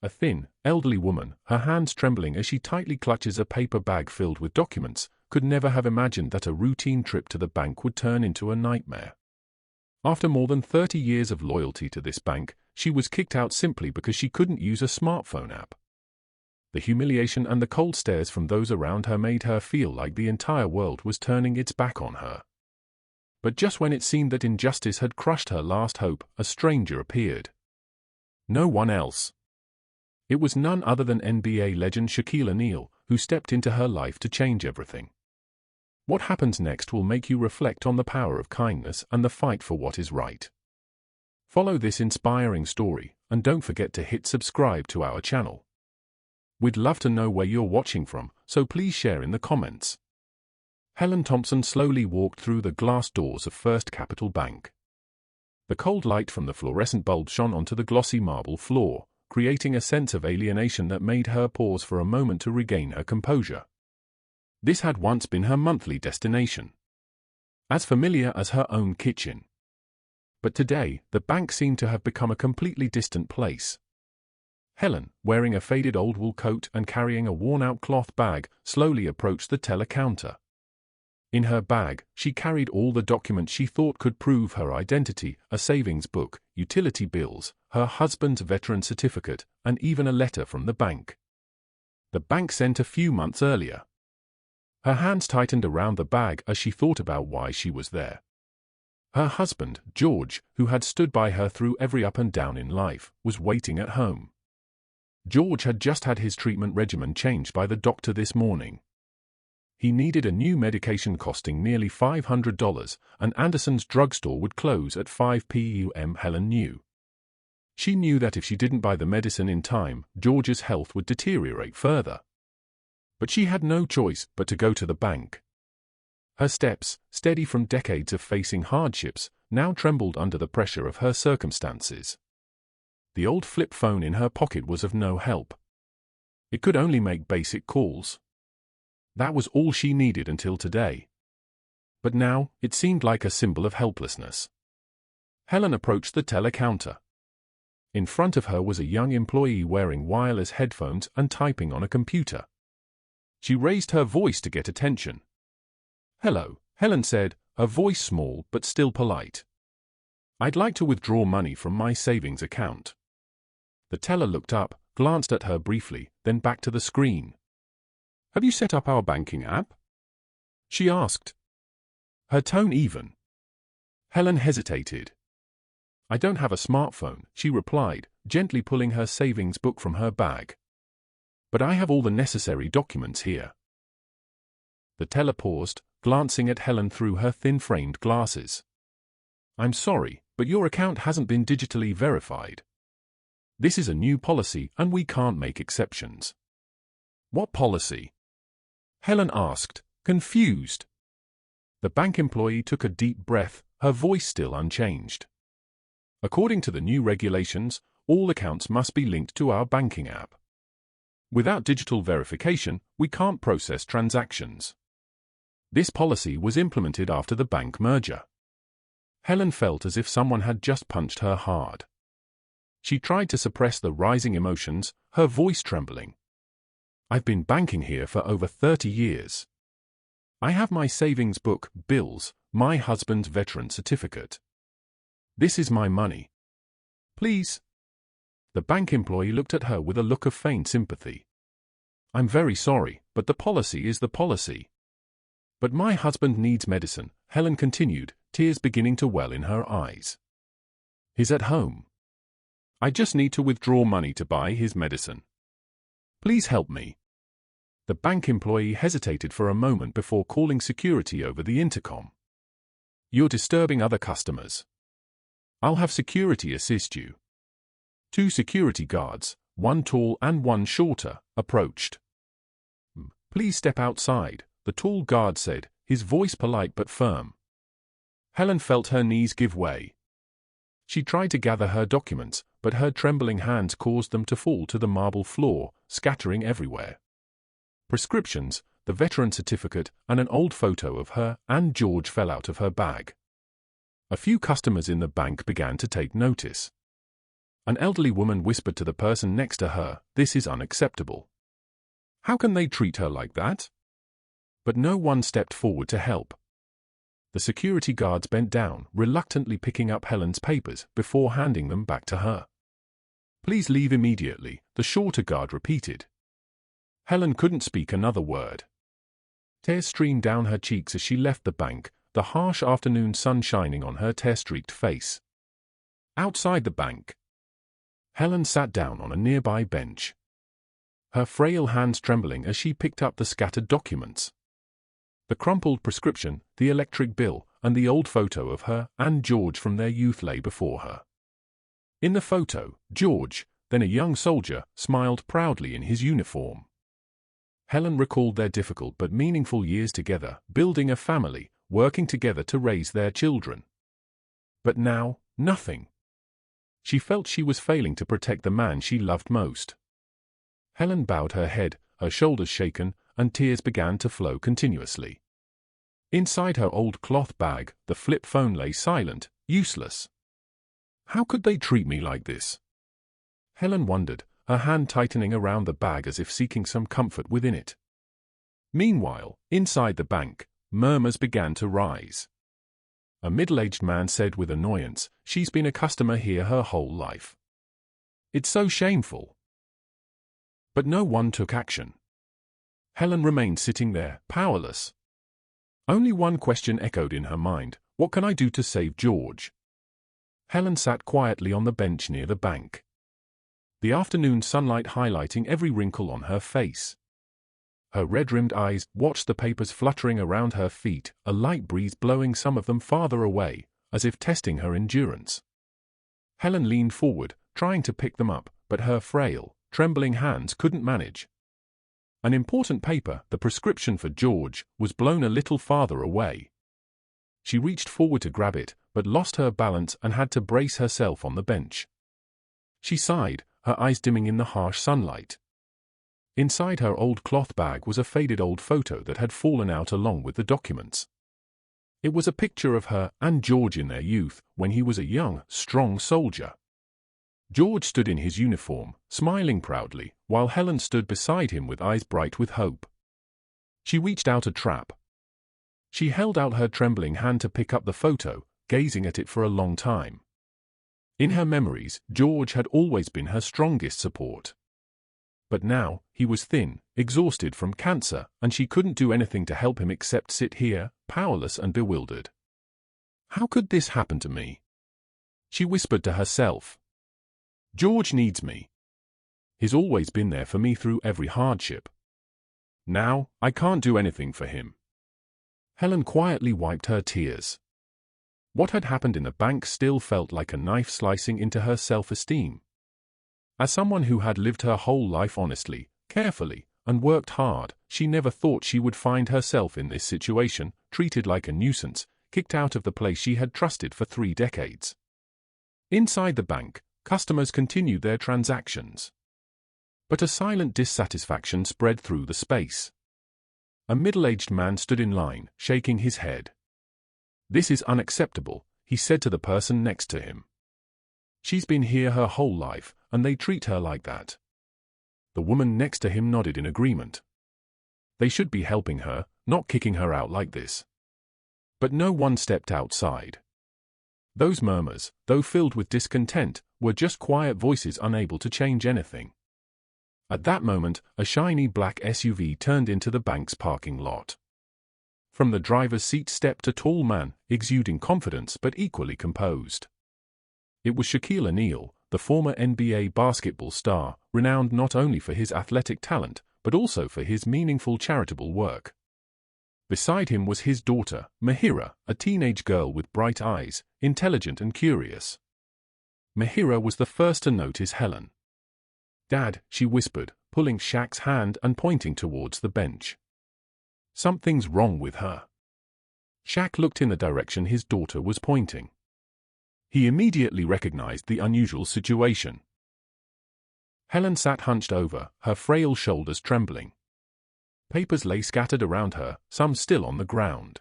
A thin, elderly woman, her hands trembling as she tightly clutches a paper bag filled with documents, could never have imagined that a routine trip to the bank would turn into a nightmare. After more than 30 years of loyalty to this bank, she was kicked out simply because she couldn't use a smartphone app. The humiliation and the cold stares from those around her made her feel like the entire world was turning its back on her. But just when it seemed that injustice had crushed her last hope, a stranger appeared. No one else. It was none other than NBA legend Shaquille O'Neal, who stepped into her life to change everything. What happens next will make you reflect on the power of kindness and the fight for what is right. Follow this inspiring story, and don't forget to hit subscribe to our channel. We'd love to know where you're watching from, so please share in the comments. Helen Thompson slowly walked through the glass doors of First Capital Bank. The cold light from the fluorescent bulb shone onto the glossy marble floor, creating a sense of alienation that made her pause for a moment to regain her composure. This had once been her monthly destination, as familiar as her own kitchen. But today, the bank seemed to have become a completely distant place. Helen, wearing a faded old wool coat and carrying a worn-out cloth bag, slowly approached the teller counter. In her bag, she carried all the documents she thought could prove her identity: a savings book, utility bills, her husband's veteran certificate, and even a letter from the bank. The bank sent a few months earlier. Her hands tightened around the bag as she thought about why she was there. Her husband, George, who had stood by her through every up and down in life, was waiting at home. George had just had his treatment regimen changed by the doctor this morning. He needed a new medication costing nearly $500, and Anderson's drugstore would close at 5 p.m. Helen knew. She knew that if she didn't buy the medicine in time, George's health would deteriorate further. But she had no choice but to go to the bank. Her steps, steady from decades of facing hardships, now trembled under the pressure of her circumstances. The old flip phone in her pocket was of no help. It could only make basic calls. That was all she needed until today. But now, it seemed like a symbol of helplessness. Helen approached the teller counter. In front of her was a young employee wearing wireless headphones and typing on a computer. She raised her voice to get attention. "Hello," Helen said, her voice small but still polite. "I'd like to withdraw money from my savings account." The teller looked up, glanced at her briefly, then back to the screen. "Have you set up our banking app?" she asked, her tone even. Helen hesitated. "I don't have a smartphone," she replied, gently pulling her savings book from her bag. "But I have all the necessary documents here." The teller paused, glancing at Helen through her thin-framed glasses. "I'm sorry, but your account hasn't been digitally verified. This is a new policy and we can't make exceptions." "What policy?" Helen asked, confused. The bank employee took a deep breath, her voice still unchanged. "According to the new regulations, all accounts must be linked to our banking app. Without digital verification, we can't process transactions." This policy was implemented after the bank merger. Helen felt as if someone had just punched her hard. She tried to suppress the rising emotions, her voice trembling. "I've been banking here for over 30 years. I have my savings book, bills, my husband's veteran certificate. This is my money. Please." The bank employee looked at her with a look of feigned sympathy. "I'm very sorry, but the policy is the policy." "But my husband needs medicine," Helen continued, tears beginning to well in her eyes. "He's at home. I just need to withdraw money to buy his medicine. Please help me." The bank employee hesitated for a moment before calling security over the intercom. "You're disturbing other customers. I'll have security assist you." Two security guards, one tall and one shorter, approached. "Please step outside," the tall guard said, his voice polite but firm. Helen felt her knees give way. She tried to gather her documents, but her trembling hands caused them to fall to the marble floor, scattering everywhere. Prescriptions, the veteran certificate, and an old photo of her and George fell out of her bag. A few customers in the bank began to take notice. An elderly woman whispered to the person next to her, "This is unacceptable. How can they treat her like that?" But no one stepped forward to help. The security guards bent down, reluctantly picking up Helen's papers before handing them back to her. "Please leave immediately," the shorter guard repeated. Helen couldn't speak another word. Tears streamed down her cheeks as she left the bank, the harsh afternoon sun shining on her tear-streaked face. Outside the bank, Helen sat down on a nearby bench, her frail hands trembling as she picked up the scattered documents. The crumpled prescription, the electric bill, and the old photo of her and George from their youth lay before her. In the photo, George, then a young soldier, smiled proudly in his uniform. Helen recalled their difficult but meaningful years together, building a family, working together to raise their children. But now, nothing. She felt she was failing to protect the man she loved most. Helen bowed her head, her shoulders shaken, and tears began to flow continuously. Inside her old cloth bag, the flip phone lay silent, useless. How could they treat me like this? Helen wondered, her hand tightening around the bag as if seeking some comfort within it. Meanwhile, inside the bank, murmurs began to rise. A middle-aged man said with annoyance, "She's been a customer here her whole life. It's so shameful." But no one took action. Helen remained sitting there, powerless. Only one question echoed in her mind: what can I do to save George? Helen sat quietly on the bench near the bank, the afternoon sunlight highlighting every wrinkle on her face. Her red-rimmed eyes watched the papers fluttering around her feet, a light breeze blowing some of them farther away, as if testing her endurance. Helen leaned forward, trying to pick them up, but her frail, trembling hands couldn't manage. An important paper, the prescription for George, was blown a little farther away. She reached forward to grab it, but lost her balance and had to brace herself on the bench. She sighed, her eyes dimming in the harsh sunlight. Inside her old cloth bag was a faded old photo that had fallen out along with the documents. It was a picture of her and George in their youth, when he was a young, strong soldier. George stood in his uniform, smiling proudly, while Helen stood beside him with eyes bright with hope. She reached out a trap. She held out her trembling hand to pick up the photo, gazing at it for a long time. In her memories, George had always been her strongest support. But now, he was thin, exhausted from cancer, and she couldn't do anything to help him except sit here, powerless and bewildered. How could this happen to me? She whispered to herself. George needs me. He's always been there for me through every hardship. Now, I can't do anything for him. Helen quietly wiped her tears. What had happened in the bank still felt like a knife slicing into her self-esteem. As someone who had lived her whole life honestly, carefully, and worked hard, she never thought she would find herself in this situation, treated like a nuisance, kicked out of the place she had trusted for 3 decades. Inside the bank, customers continued their transactions. But a silent dissatisfaction spread through the space. A middle-aged man stood in line, shaking his head. "This is unacceptable," he said to the person next to him. "She's been here her whole life, and they treat her like that." The woman next to him nodded in agreement. They should be helping her, not kicking her out like this. But no one stepped outside. Those murmurs, though filled with discontent, were just quiet voices unable to change anything. At that moment, a shiny black SUV turned into the bank's parking lot. From the driver's seat stepped a tall man, exuding confidence but equally composed. It was Shaquille O'Neal, the former NBA basketball star, renowned not only for his athletic talent, but also for his meaningful charitable work. Beside him was his daughter, Mahira, a teenage girl with bright eyes, intelligent and curious. Mahira was the first to notice Helen. "Dad," she whispered, pulling Shaq's hand and pointing towards the bench. "Something's wrong with her." Shaq looked in the direction his daughter was pointing. He immediately recognized the unusual situation. Helen sat hunched over, her frail shoulders trembling. Papers lay scattered around her, some still on the ground.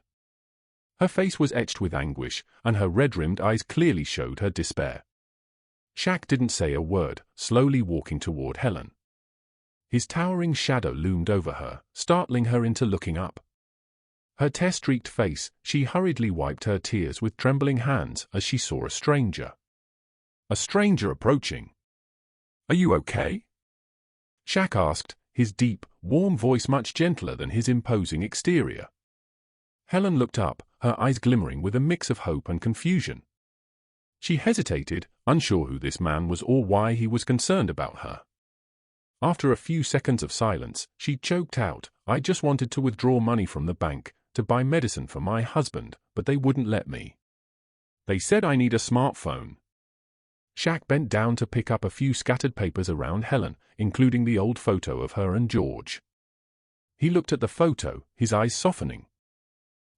Her face was etched with anguish, and her red-rimmed eyes clearly showed her despair. Shaq didn't say a word, slowly walking toward Helen. His towering shadow loomed over her, startling her into looking up. Her tear-streaked face, she hurriedly wiped her tears with trembling hands as she saw a stranger. A stranger approaching. "Are you okay?" Shaq asked, his deep, warm voice much gentler than his imposing exterior. Helen looked up, her eyes glimmering with a mix of hope and confusion. She hesitated, unsure who this man was or why he was concerned about her. After a few seconds of silence, she choked out, "I just wanted to withdraw money from the bank to buy medicine for my husband, but they wouldn't let me. They said I need a smartphone." Shaq bent down to pick up a few scattered papers around Helen, including the old photo of her and George. He looked at the photo, his eyes softening.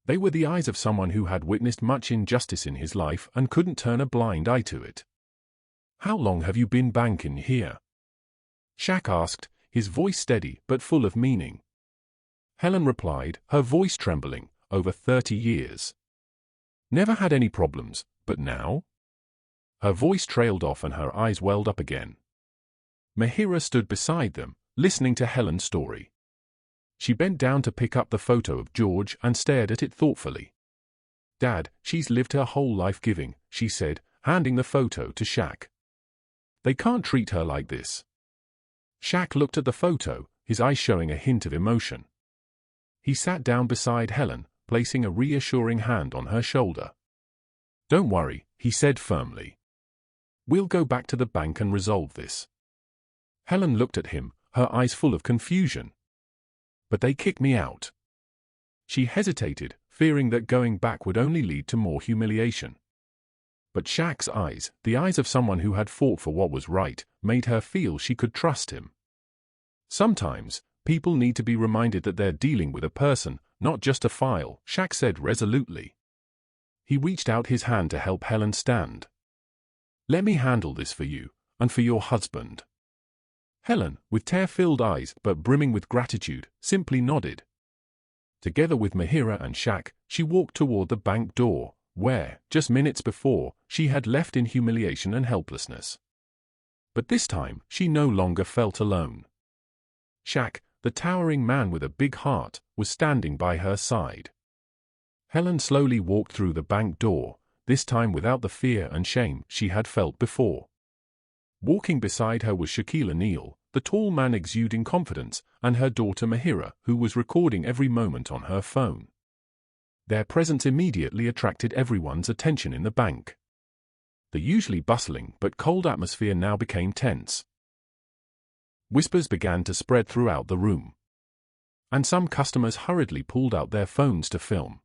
They were the eyes of someone who had witnessed much injustice in his life and couldn't turn a blind eye to it. "How long have you been banking here?" Shaq asked, his voice steady but full of meaning. Helen replied, her voice trembling, "Over 30 years. Never had any problems, but now?" Her voice trailed off and her eyes welled up again. Mahira stood beside them, listening to Helen's story. She bent down to pick up the photo of George and stared at it thoughtfully. "Dad, she's lived her whole life giving," she said, handing the photo to Shaq. "They can't treat her like this." Shaq looked at the photo, his eyes showing a hint of emotion. He sat down beside Helen, placing a reassuring hand on her shoulder. "Don't worry," he said firmly. "We'll go back to the bank and resolve this." Helen looked at him, her eyes full of confusion. "But they kicked me out." She hesitated, fearing that going back would only lead to more humiliation. But Shaq's eyes, the eyes of someone who had fought for what was right, made her feel she could trust him. "Sometimes, people need to be reminded that they're dealing with a person, not just a file," Shaq said resolutely. He reached out his hand to help Helen stand. "Let me handle this for you, and for your husband." Helen, with tear-filled eyes but brimming with gratitude, simply nodded. Together with Mahira and Shaq, she walked toward the bank door, where, just minutes before, she had left in humiliation and helplessness. But this time, she no longer felt alone. Shaq, the towering man with a big heart, was standing by her side. Helen slowly walked through the bank door, this time without the fear and shame she had felt before. Walking beside her was Shaquille O'Neal, the tall man exuding confidence, and her daughter Mahira, who was recording every moment on her phone. Their presence immediately attracted everyone's attention in the bank. The usually bustling but cold atmosphere now became tense. Whispers began to spread throughout the room, and some customers hurriedly pulled out their phones to film.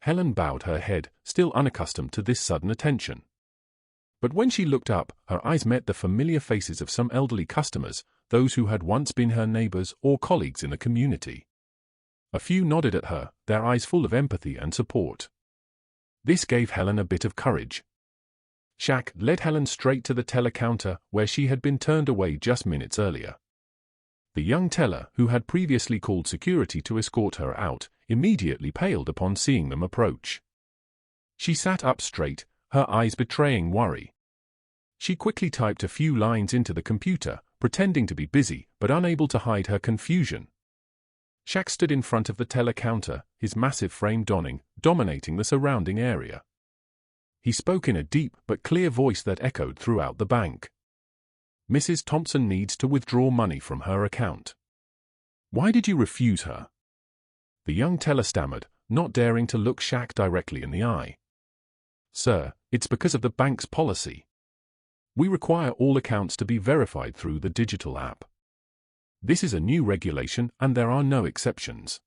Helen bowed her head, still unaccustomed to this sudden attention. But when she looked up, her eyes met the familiar faces of some elderly customers, those who had once been her neighbors or colleagues in the community. A few nodded at her, their eyes full of empathy and support. This gave Helen a bit of courage. Shaq led Helen straight to the teller counter, where she had been turned away just minutes earlier. The young teller, who had previously called security to escort her out, immediately paled upon seeing them approach. She sat up straight, her eyes betraying worry. She quickly typed a few lines into the computer, pretending to be busy but unable to hide her confusion. Shaq stood in front of the teller counter, his massive frame dominating the surrounding area. He spoke in a deep but clear voice that echoed throughout the bank. "Mrs. Thompson needs to withdraw money from her account." "Why did you refuse her?" The young teller stammered, not daring to look Shaq directly in the eye. "Sir, it's because of the bank's policy. We require all accounts to be verified through the digital app. This is a new regulation and there are no exceptions."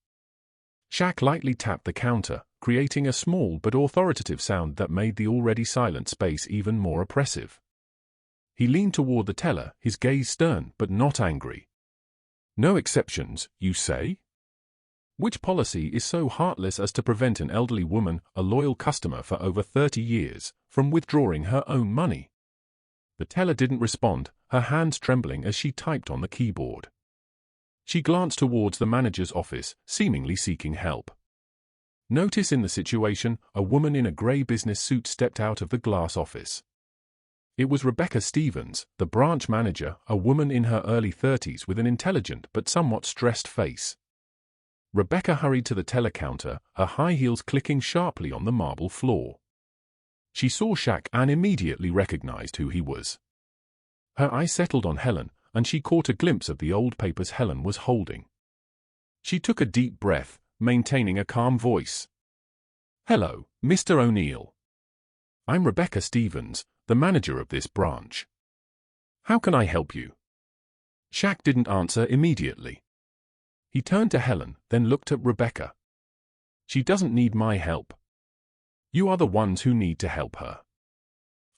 Shaq lightly tapped the counter, creating a small but authoritative sound that made the already silent space even more oppressive. He leaned toward the teller, his gaze stern but not angry. "No exceptions, you say? Which policy is so heartless as to prevent an elderly woman, a loyal customer for over 30 years, from withdrawing her own money?" The teller didn't respond, her hands trembling as she typed on the keyboard. She glanced towards the manager's office, seemingly seeking help. Notice in the situation, a woman in a grey business suit stepped out of the glass office. It was Rebecca Stevens, the branch manager, a woman in her early 30s with an intelligent but somewhat stressed face. Rebecca hurried to the teller counter, her high heels clicking sharply on the marble floor. She saw Shaq and immediately recognized who he was. Her eye settled on Helen, and she caught a glimpse of the old papers Helen was holding. She took a deep breath, maintaining a calm voice. "Hello, Mr. O'Neill. I'm Rebecca Stevens, the manager of this branch. How can I help you?" Shaq didn't answer immediately. He turned to Helen, then looked at Rebecca. "She doesn't need my help. You are the ones who need to help her.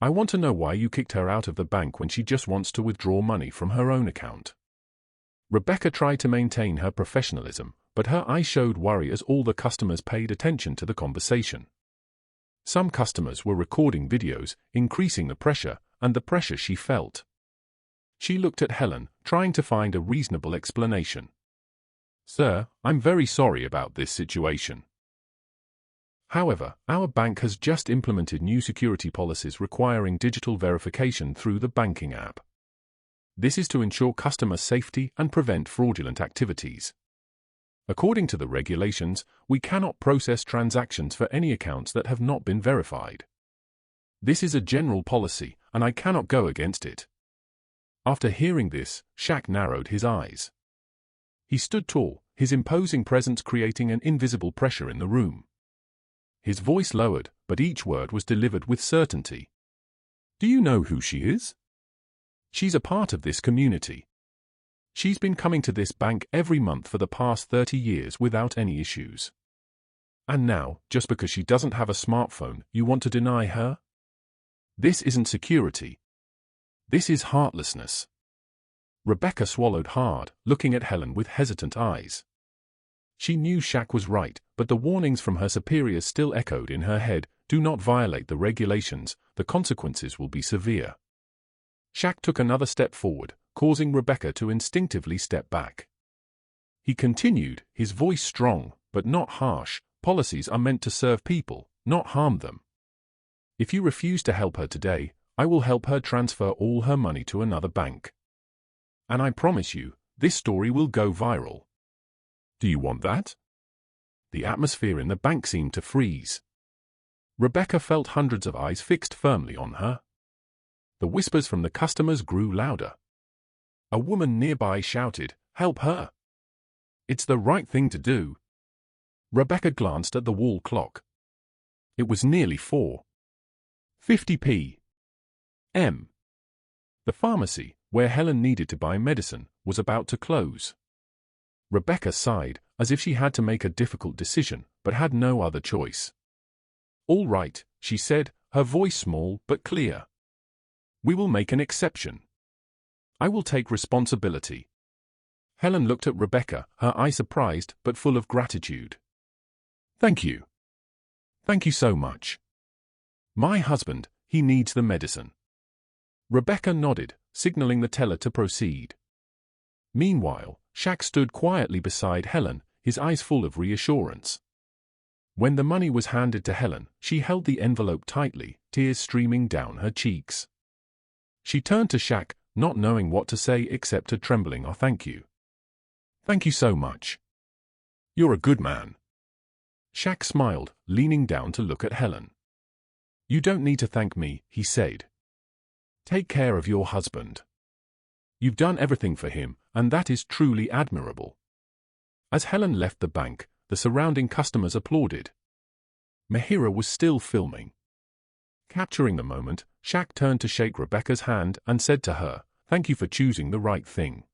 I want to know why you kicked her out of the bank when she just wants to withdraw money from her own account." Rebecca tried to maintain her professionalism, but her eyes showed worry as all the customers paid attention to the conversation. Some customers were recording videos, increasing the pressure, and the pressure she felt. She looked at Helen, trying to find a reasonable explanation. "Sir, I'm very sorry about this situation. However, our bank has just implemented new security policies requiring digital verification through the banking app. This is to ensure customer safety and prevent fraudulent activities. According to the regulations, we cannot process transactions for any accounts that have not been verified. This is a general policy, and I cannot go against it." After hearing this, Shaq narrowed his eyes. He stood tall, his imposing presence creating an invisible pressure in the room. His voice lowered, but each word was delivered with certainty. "Do you know who she is? She's a part of this community. She's been coming to this bank every month for the past 30 years without any issues. And now, just because she doesn't have a smartphone, you want to deny her? This isn't security. This is heartlessness." Rebecca swallowed hard, looking at Helen with hesitant eyes. She knew Shaq was right, but the warnings from her superiors still echoed in her head. "Do not violate the regulations, the consequences will be severe." Shaq took another step forward, causing Rebecca to instinctively step back. He continued, his voice strong, but not harsh. "Policies are meant to serve people, not harm them. If you refuse to help her today, I will help her transfer all her money to another bank. And I promise you, this story will go viral. Do you want that?" The atmosphere in the bank seemed to freeze. Rebecca felt hundreds of eyes fixed firmly on her. The whispers from the customers grew louder. A woman nearby shouted, "Help her! It's the right thing to do." Rebecca glanced at the wall clock. It was nearly 4:50 p.m. The pharmacy, where Helen needed to buy medicine, was about to close. Rebecca sighed, as if she had to make a difficult decision, but had no other choice. "All right," she said, her voice small but clear. "We will make an exception. I will take responsibility." Helen looked at Rebecca, her eye surprised but full of gratitude. "Thank you. Thank you so much. My husband, he needs the medicine." Rebecca nodded, signaling the teller to proceed. Meanwhile, Shaq stood quietly beside Helen, his eyes full of reassurance. When the money was handed to Helen, she held the envelope tightly, tears streaming down her cheeks. She turned to Shaq, not knowing what to say except a trembling "Oh, thank you. Thank you so much. You're a good man." Shaq smiled, leaning down to look at Helen. "You don't need to thank me," he said. "Take care of your husband. You've done everything for him, and that is truly admirable." As Helen left the bank, the surrounding customers applauded. Mahira was still filming. Capturing the moment, Shaq turned to shake Rebecca's hand and said to her, "Thank you for choosing the right thing.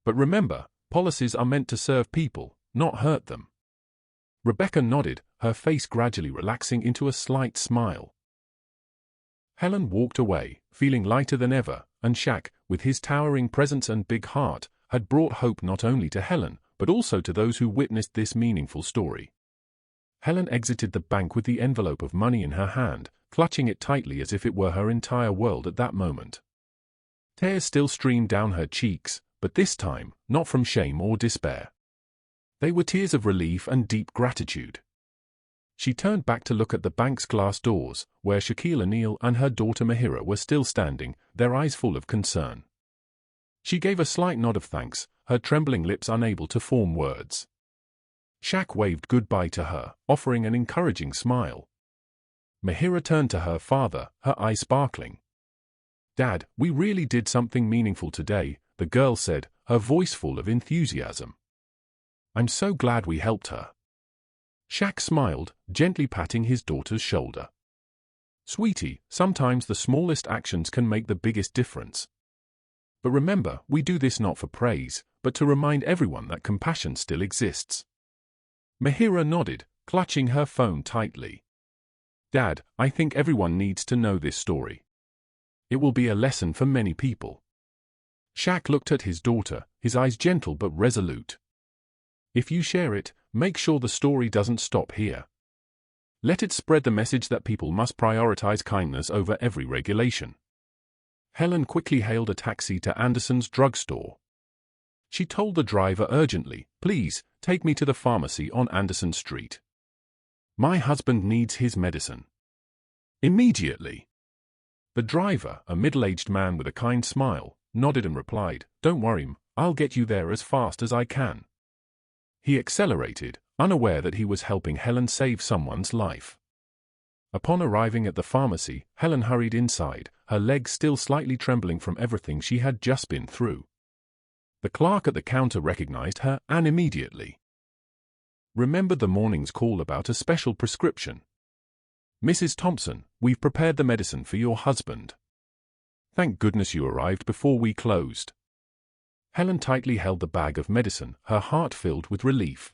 But remember, policies are meant to serve people, not hurt them." Rebecca nodded, her face gradually relaxing into a slight smile. Helen walked away, feeling lighter than ever, and Shaq, with his towering presence and big heart, had brought hope not only to Helen, but also to those who witnessed this meaningful story. Helen exited the bank with the envelope of money in her hand, clutching it tightly as if it were her entire world at that moment. Tears still streamed down her cheeks, but this time, not from shame or despair. They were tears of relief and deep gratitude. She turned back to look at the bank's glass doors, where Shaquille O'Neal and her daughter Mahira were still standing, their eyes full of concern. She gave a slight nod of thanks, her trembling lips unable to form words. Shaq waved goodbye to her, offering an encouraging smile. Mahira turned to her father, her eyes sparkling. "Dad, we really did something meaningful today," the girl said, her voice full of enthusiasm. "I'm so glad we helped her." Shaq smiled, gently patting his daughter's shoulder. "Sweetie, sometimes the smallest actions can make the biggest difference. But remember, we do this not for praise, but to remind everyone that compassion still exists." Mahira nodded, clutching her phone tightly. "Dad, I think everyone needs to know this story. It will be a lesson for many people." Shaq looked at his daughter, his eyes gentle but resolute. "If you share it, make sure the story doesn't stop here. Let it spread the message that people must prioritize kindness over every regulation." Helen quickly hailed a taxi to Anderson's drugstore. She told the driver urgently, "Please, take me to the pharmacy on Anderson Street. My husband needs his medicine. Immediately." The driver, a middle-aged man with a kind smile, nodded and replied, "Don't worry, I'll get you there as fast as I can." He accelerated, unaware that he was helping Helen save someone's life. Upon arriving at the pharmacy, Helen hurried inside, her legs still slightly trembling from everything she had just been through. The clerk at the counter recognized her and immediately remembered the morning's call about a special prescription. "Mrs. Thompson, we've prepared the medicine for your husband. Thank goodness you arrived before we closed." Helen tightly held the bag of medicine, her heart filled with relief.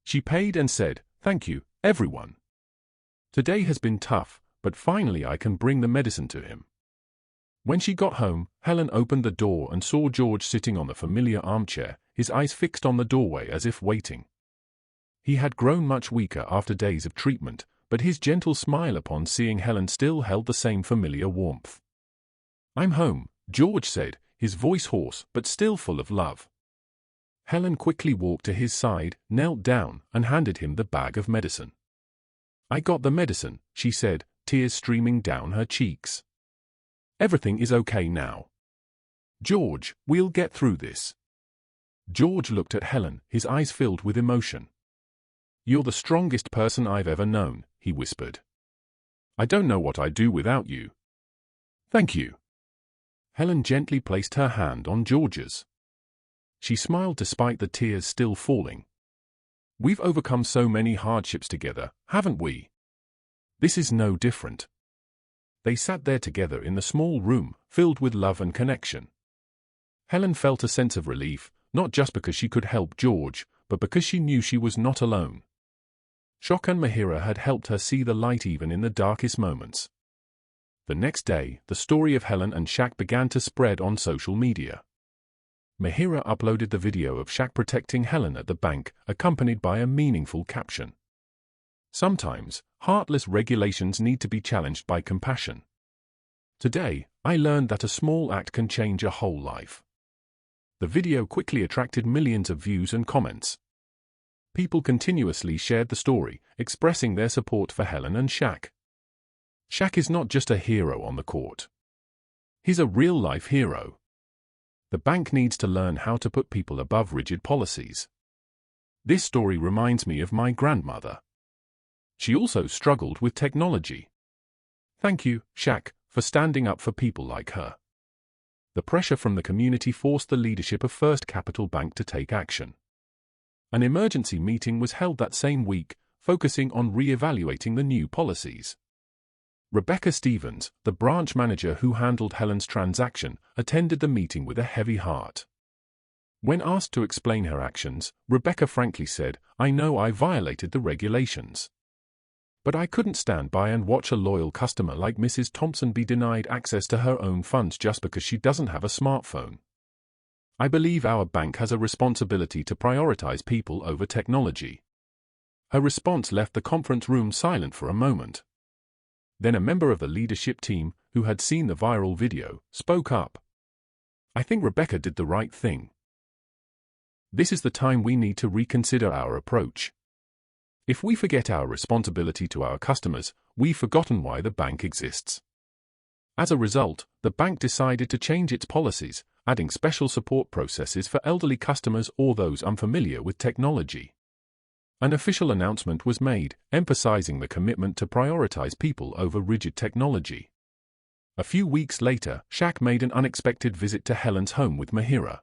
She paid and said, "Thank you, everyone. Today has been tough, but finally I can bring the medicine to him." When she got home, Helen opened the door and saw George sitting on the familiar armchair, his eyes fixed on the doorway as if waiting. He had grown much weaker after days of treatment, but his gentle smile upon seeing Helen still held the same familiar warmth. "I'm home," George said, his voice hoarse but still full of love. Helen quickly walked to his side, knelt down, and handed him the bag of medicine. "I got the medicine," she said, tears streaming down her cheeks. "Everything is okay now. George, we'll get through this." George looked at Helen, his eyes filled with emotion. "You're the strongest person I've ever known," he whispered. "I don't know what I'd do without you." "Thank you." Helen gently placed her hand on George's. She smiled despite the tears still falling. "We've overcome so many hardships together, haven't we? This is no different." They sat there together in the small room, filled with love and connection. Helen felt a sense of relief, not just because she could help George, but because she knew she was not alone. Shaq and Mahira had helped her see the light even in the darkest moments. The next day, the story of Helen and Shaq began to spread on social media. Mahira uploaded the video of Shaq protecting Helen at the bank, accompanied by a meaningful caption. "Sometimes, heartless regulations need to be challenged by compassion. Today, I learned that a small act can change a whole life." The video quickly attracted millions of views and comments. People continuously shared the story, expressing their support for Helen and Shaq. Shaq is not just a hero on the court. He's a real-life hero. The bank needs to learn how to put people above rigid policies. This story reminds me of my grandmother. She also struggled with technology. Thank you, Shaq, for standing up for people like her. The pressure from the community forced the leadership of First Capital Bank to take action. An emergency meeting was held that same week, focusing on re-evaluating the new policies. Rebecca Stevens, the branch manager who handled Helen's transaction, attended the meeting with a heavy heart. When asked to explain her actions, Rebecca frankly said, "I know I violated the regulations. But I couldn't stand by and watch a loyal customer like Mrs. Thompson be denied access to her own funds just because she doesn't have a smartphone. I believe our bank has a responsibility to prioritize people over technology." Her response left the conference room silent for a moment. Then a member of the leadership team, who had seen the viral video, spoke up. "I think Rebecca did the right thing. This is the time we need to reconsider our approach. If we forget our responsibility to our customers, we've forgotten why the bank exists. As a result, the bank decided to change its policies, adding special support processes for elderly customers or those unfamiliar with technology. An official announcement was made, emphasizing the commitment to prioritize people over rigid technology. A few weeks later, Shaq made an unexpected visit to Helen's home with Mahira.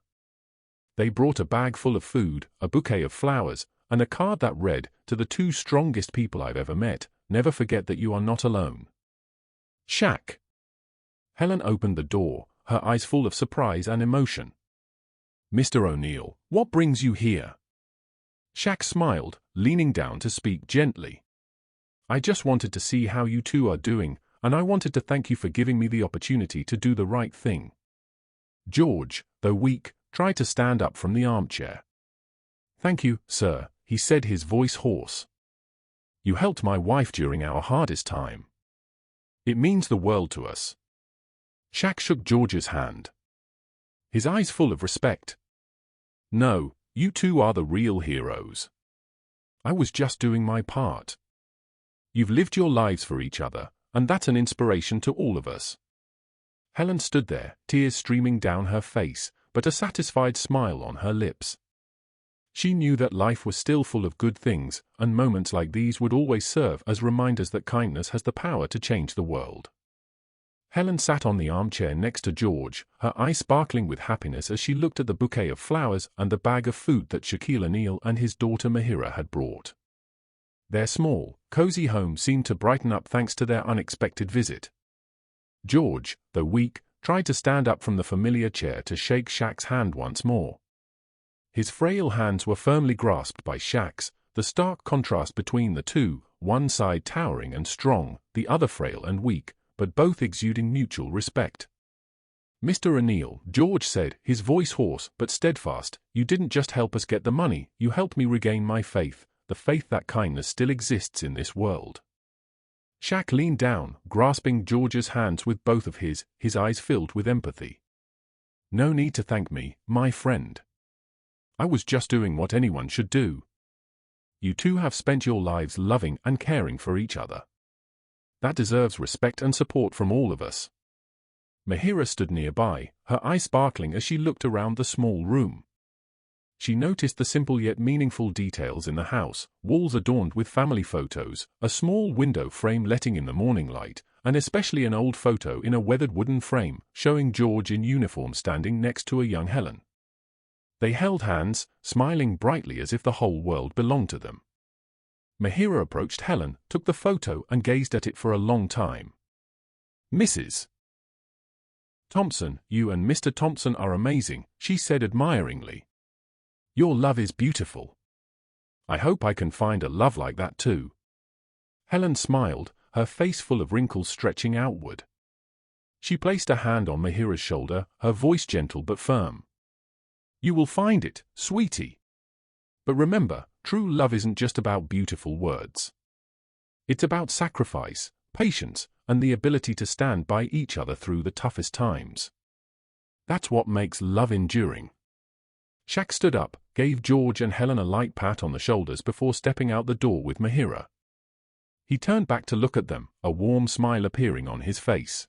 They brought a bag full of food, a bouquet of flowers, and a card that read, "To the two strongest people I've ever met, never forget that you are not alone. Shaq." Helen opened the door, her eyes full of surprise and emotion. "Mr. O'Neill, what brings you here?" Shaq smiled, leaning down to speak gently. "I just wanted to see how you two are doing, and I wanted to thank you for giving me the opportunity to do the right thing." George, though weak, tried to stand up from the armchair. "Thank you, sir," he said, his voice hoarse. "You helped my wife during our hardest time. It means the world to us." Shaq shook George's hand, his eyes full of respect. "No, you two are the real heroes. I was just doing my part. You've lived your lives for each other, and that's an inspiration to all of us." Helen stood there, tears streaming down her face, but a satisfied smile on her lips. She knew that life was still full of good things, and moments like these would always serve as reminders that kindness has the power to change the world. Helen sat on the armchair next to George, her eyes sparkling with happiness as she looked at the bouquet of flowers and the bag of food that Shaquille O'Neal and his daughter Mahira had brought. Their small, cozy home seemed to brighten up thanks to their unexpected visit. George, though weak, tried to stand up from the familiar chair to shake Shaq's hand once more. His frail hands were firmly grasped by Shaq's, the stark contrast between the two, one side towering and strong, the other frail and weak, but both exuding mutual respect. "Mr. O'Neill," George said, his voice hoarse but steadfast, "you didn't just help us get the money, you helped me regain my faith, the faith that kindness still exists in this world." Shaq leaned down, grasping George's hands with both of his eyes filled with empathy. "No need to thank me, my friend. I was just doing what anyone should do. You two have spent your lives loving and caring for each other. That deserves respect and support from all of us." Mahira stood nearby, her eyes sparkling as she looked around the small room. She noticed the simple yet meaningful details in the house, walls adorned with family photos, a small window frame letting in the morning light, and especially an old photo in a weathered wooden frame, showing George in uniform standing next to a young Helen. They held hands, smiling brightly as if the whole world belonged to them. Mahira approached Helen, took the photo and gazed at it for a long time. "Mrs. Thompson, you and Mr. Thompson are amazing," she said admiringly. "Your love is beautiful. I hope I can find a love like that too." Helen smiled, her face full of wrinkles stretching outward. She placed a hand on Mahira's shoulder, her voice gentle but firm. "You will find it, sweetie. But remember, true love isn't just about beautiful words. It's about sacrifice, patience, and the ability to stand by each other through the toughest times. That's what makes love enduring." Shaq stood up, gave George and Helen a light pat on the shoulders before stepping out the door with Mahira. He turned back to look at them, a warm smile appearing on his face.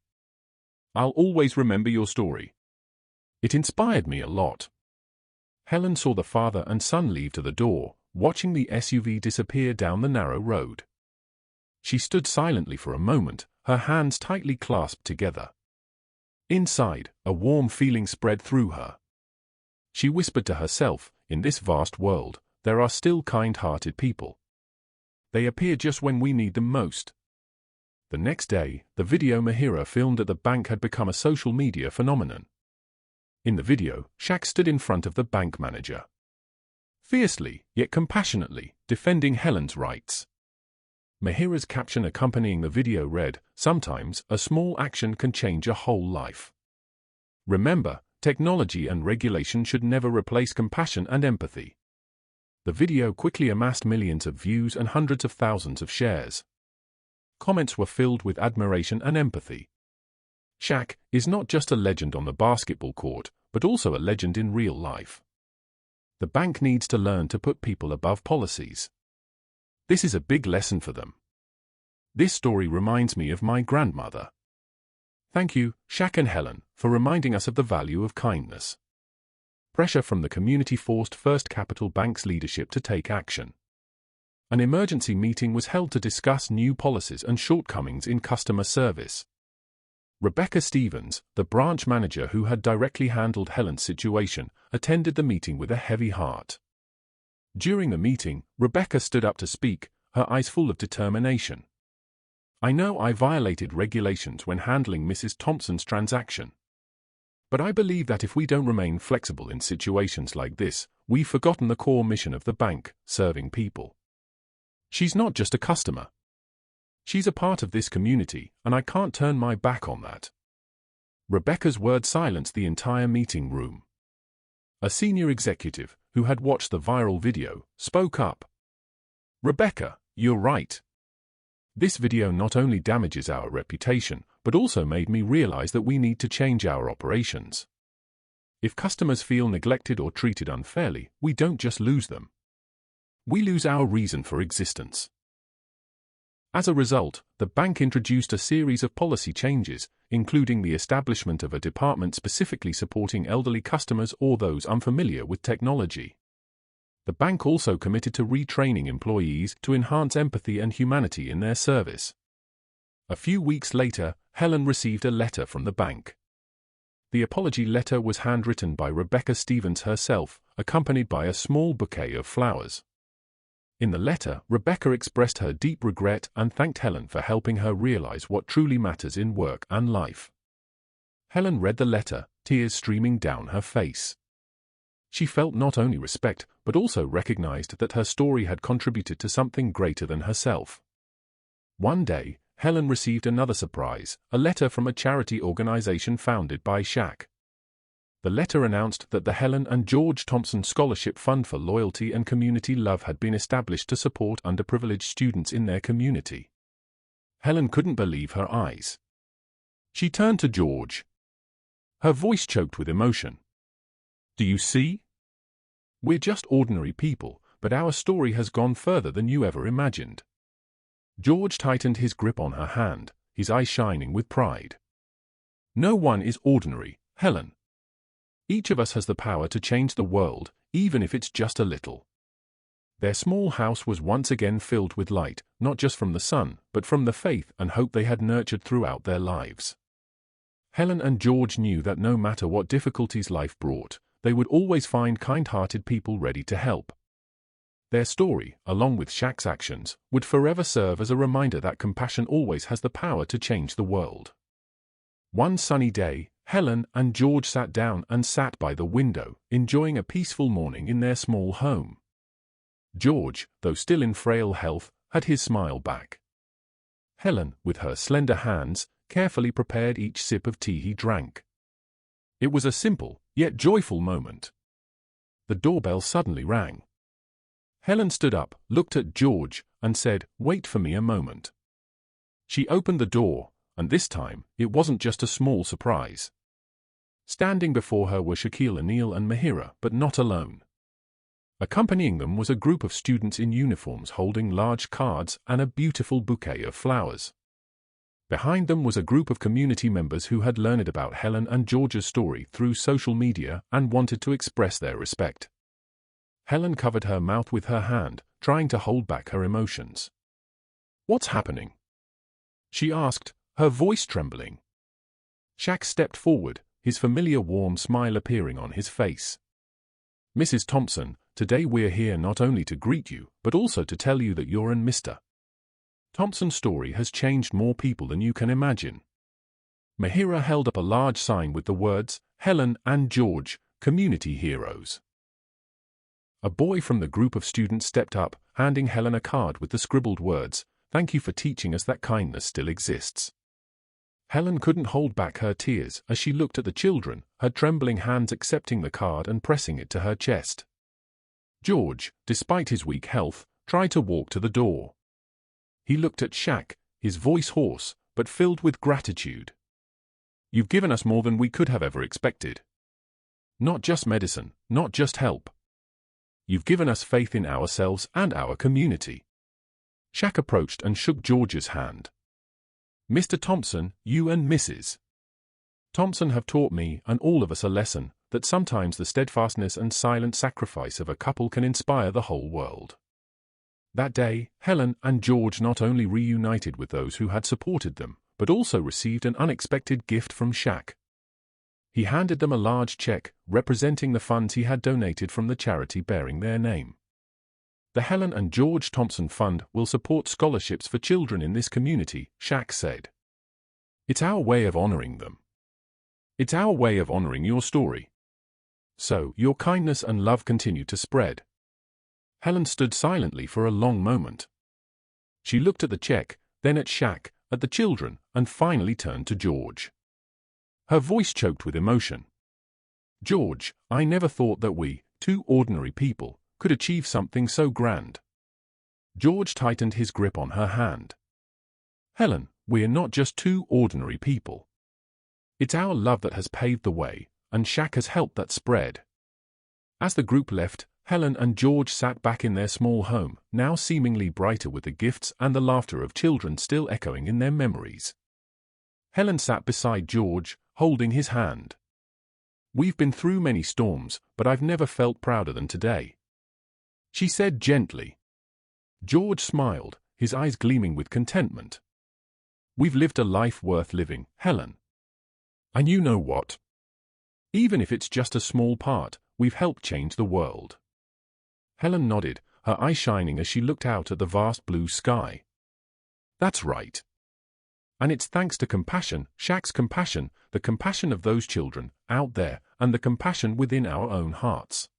"I'll always remember your story. It inspired me a lot." Helen saw the father and son leave to the door, watching the SUV disappear down the narrow road. She stood silently for a moment, her hands tightly clasped together. Inside, a warm feeling spread through her. She whispered to herself, in this vast world, there are still kind-hearted people. They appear just when we need them most. The next day, the video Mahira filmed at the bank had become a social media phenomenon. In the video, Shaq stood in front of the bank manager, fiercely, yet compassionately, defending Helen's rights. Mahira's caption accompanying the video read, "Sometimes, a small action can change a whole life. Remember, technology and regulation should never replace compassion and empathy." The video quickly amassed millions of views and hundreds of thousands of shares. Comments were filled with admiration and empathy. Shaq is not just a legend on the basketball court, but also a legend in real life. The bank needs to learn to put people above policies. This is a big lesson for them. This story reminds me of my grandmother. Thank you, Shaq and Helen, for reminding us of the value of kindness. Pressure from the community forced First Capital Bank's leadership to take action. An emergency meeting was held to discuss new policies and shortcomings in customer service. Rebecca Stevens, the branch manager who had directly handled Helen's situation, attended the meeting with a heavy heart. During the meeting, Rebecca stood up to speak, her eyes full of determination. I know I violated regulations when handling Mrs. Thompson's transaction. But I believe that if we don't remain flexible in situations like this, we've forgotten the core mission of the bank, serving people. She's not just a customer. She's a part of this community, and I can't turn my back on that. Rebecca's words silenced the entire meeting room. A senior executive, who had watched the viral video, spoke up. Rebecca, you're right. This video not only damages our reputation, but also made me realize that we need to change our operations. If customers feel neglected or treated unfairly, we don't just lose them. We lose our reason for existence. As a result, the bank introduced a series of policy changes, including the establishment of a department specifically supporting elderly customers or those unfamiliar with technology. The bank also committed to retraining employees to enhance empathy and humanity in their service. A few weeks later, Helen received a letter from the bank. The apology letter was handwritten by Rebecca Stevens herself, accompanied by a small bouquet of flowers. In the letter, Rebecca expressed her deep regret and thanked Helen for helping her realize what truly matters in work and life. Helen read the letter, tears streaming down her face. She felt not only respect, but also recognized that her story had contributed to something greater than herself. One day, Helen received another surprise, a letter from a charity organization founded by Shaq. The letter announced that the Helen and George Thompson Scholarship Fund for Loyalty and Community Love had been established to support underprivileged students in their community. Helen couldn't believe her eyes. She turned to George. Her voice choked with emotion. Do you see? We're just ordinary people, but our story has gone further than you ever imagined. George tightened his grip on her hand, his eyes shining with pride. No one is ordinary, Helen. Each of us has the power to change the world, even if it's just a little. Their small house was once again filled with light, not just from the sun, but from the faith and hope they had nurtured throughout their lives. Helen and George knew that no matter what difficulties life brought, they would always find kind-hearted people ready to help. Their story, along with Shaq's actions, would forever serve as a reminder that compassion always has the power to change the world. One sunny day, Helen and George sat by the window, enjoying a peaceful morning in their small home. George, though still in frail health, had his smile back. Helen, with her slender hands, carefully prepared each sip of tea he drank. It was a simple, yet joyful moment. The doorbell suddenly rang. Helen stood up, looked at George, and said, "Wait for me a moment." She opened the door, and this time, it wasn't just a small surprise. Standing before her were Shaquille O'Neal and Mahira, but not alone. Accompanying them was a group of students in uniforms holding large cards and a beautiful bouquet of flowers. Behind them was a group of community members who had learned about Helen and George's story through social media and wanted to express their respect. Helen covered her mouth with her hand, trying to hold back her emotions. "What's happening?" she asked, her voice trembling. Shaq stepped forward, his familiar warm smile appearing on his face. "Mrs. Thompson, today we're here not only to greet you, but also to tell you that you're and Mr. Thompson's story has changed more people than you can imagine." Mahira held up a large sign with the words, "Helen and George, Community Heroes." A boy from the group of students stepped up, handing Helen a card with the scribbled words, "Thank you for teaching us that kindness still exists." Helen couldn't hold back her tears as she looked at the children, her trembling hands accepting the card and pressing it to her chest. George, despite his weak health, tried to walk to the door. He looked at Shaq, his voice hoarse, but filled with gratitude. "You've given us more than we could have ever expected. Not just medicine, not just help. You've given us faith in ourselves and our community." Shaq approached and shook George's hand. "Mr. Thompson, you and Mrs. Thompson have taught me and all of us a lesson that sometimes the steadfastness and silent sacrifice of a couple can inspire the whole world." That day, Helen and George not only reunited with those who had supported them, but also received an unexpected gift from Shaq. He handed them a large check representing the funds he had donated from the charity bearing their name. "The Helen and George Thompson Fund will support scholarships for children in this community," Shaq said. "It's our way of honoring them. It's our way of honoring your story. So, your kindness and love continue to spread." Helen stood silently for a long moment. She looked at the check, then at Shaq, at the children, and finally turned to George. Her voice choked with emotion. "George, I never thought that we, two ordinary people, could achieve something so grand." George tightened his grip on her hand. "Helen, we're not just two ordinary people. It's our love that has paved the way, and Shaq has helped that spread." As the group left, Helen and George sat back in their small home, now seemingly brighter with the gifts and the laughter of children still echoing in their memories. Helen sat beside George, holding his hand. "We've been through many storms, but I've never felt prouder than today," she said gently. George smiled, his eyes gleaming with contentment. "We've lived a life worth living, Helen. And you know what? Even if it's just a small part, we've helped change the world." Helen nodded, her eyes shining as she looked out at the vast blue sky. "That's right. And it's thanks to compassion, Shaq's compassion, the compassion of those children out there, and the compassion within our own hearts."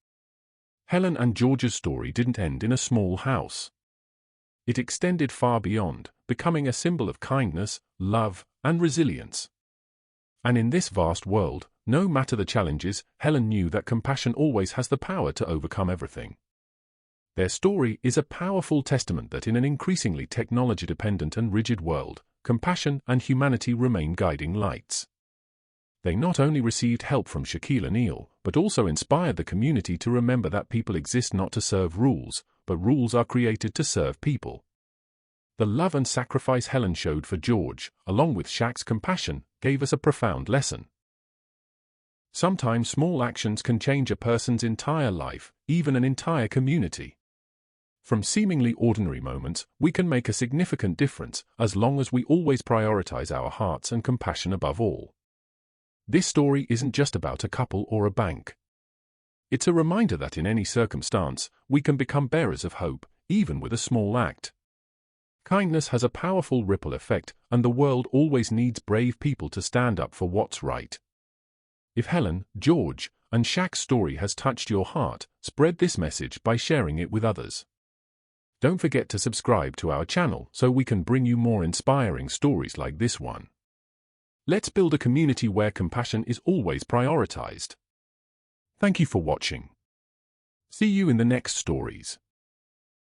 Helen and George's story didn't end in a small house. It extended far beyond, becoming a symbol of kindness, love, and resilience. And in this vast world, no matter the challenges, Helen knew that compassion always has the power to overcome everything. Their story is a powerful testament that in an increasingly technology-dependent and rigid world, compassion and humanity remain guiding lights. They not only received help from Shaquille O'Neal, but also inspired the community to remember that people exist not to serve rules, but rules are created to serve people. The love and sacrifice Helen showed for George, along with Shaq's compassion, gave us a profound lesson. Sometimes small actions can change a person's entire life, even an entire community. From seemingly ordinary moments, we can make a significant difference, as long as we always prioritize our hearts and compassion above all. This story isn't just about a couple or a bank. It's a reminder that in any circumstance, we can become bearers of hope, even with a small act. Kindness has a powerful ripple effect, and the world always needs brave people to stand up for what's right. If Helen, George, and Shaq's story has touched your heart, spread this message by sharing it with others. Don't forget to subscribe to our channel so we can bring you more inspiring stories like this one. Let's build a community where compassion is always prioritized. Thank you for watching. See you in the next stories.